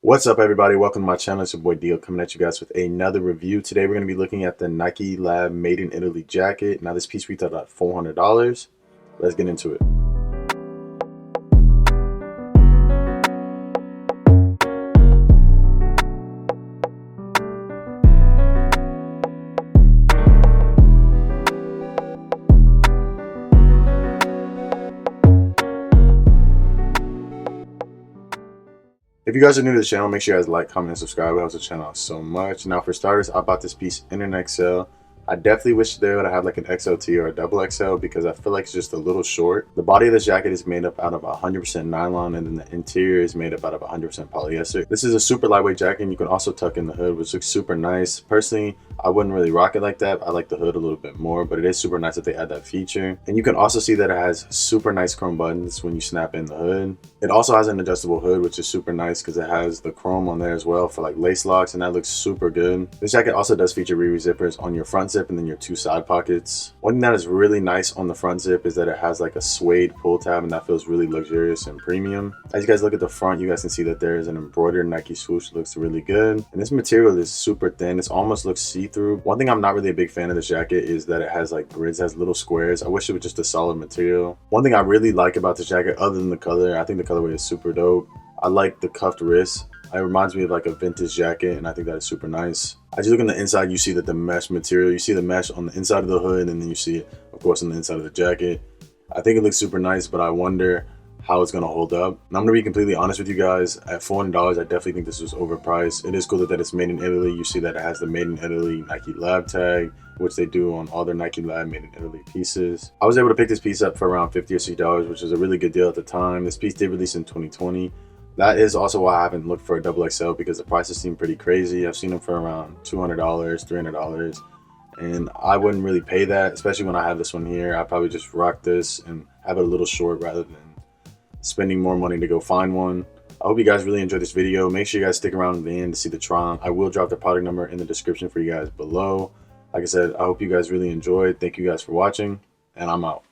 What's up, everybody? Welcome to my channel. It's your boy Dio coming at you guys with another review. Today we're going to be looking at the NikeLab Made in Italy jacket. Now this piece retailed at $400. Let's get into it. If you guys are new to the channel, make sure you guys like, comment, and subscribe. It helps the channel out so much. Now, for starters, I bought this piece in an XL. I definitely wish they would have had like an XLT or a double XL because I feel like it's just a little short. The body of this jacket is made up out of 100% nylon, and then the interior is made up out of 100% polyester. This is a super lightweight jacket, and you can also tuck in the hood, which looks super nice. Personally, I wouldn't really rock it like that. I like the hood a little bit more, but it is super nice that they add that feature. And you can also see that it has super nice chrome buttons when you snap in the hood. It also has an adjustable hood, which is super nice because it has the chrome on there as well for like lace locks, and that looks super good. This jacket also does feature rear zippers on your front zip and then your two side pockets. One thing that is really nice on the front zip is that it has like a suede pull tab, and that feels really luxurious and premium. As you guys look at the front, you guys can see that there is an embroidered Nike swoosh. Looks really good, and this material is super thin. It almost looks see-through. One thing I'm not really a big fan of this jacket is that it has like grids, has little squares. I wish it was just a solid material. One thing I really like about this jacket, other than the color, I think the colorway is super dope. I like the cuffed wrists. It reminds me of like a vintage jacket, and I think that is super nice. As you look on the inside, you see that the mesh material, you see the mesh on the inside of the hood, and then you see it, of course, on the inside of the jacket. I think it looks super nice, but I wonder how it's going to hold up. And I'm going to be completely honest with you guys. At $400, I definitely think this was overpriced. It is cool that it's made in Italy. You see that it has the Made in Italy NikeLab tag, which they do on all their NikeLab Made in Italy pieces. I was able to pick this piece up for around $50 or $60, which was a really good deal at the time. This piece did release in 2020. That is also why I haven't looked for a double XL, because the prices seem pretty crazy. I've seen them for around $200, $300, and I wouldn't really pay that, especially when I have this one here. I'd probably just rock this and have it a little short rather than spending more money to go find one. I hope you guys really enjoyed this video. Make sure you guys stick around to the end to see the try on. I will drop the product number in the description for you guys below. Like I said, I hope you guys really enjoyed. Thank you guys for watching, and I'm out.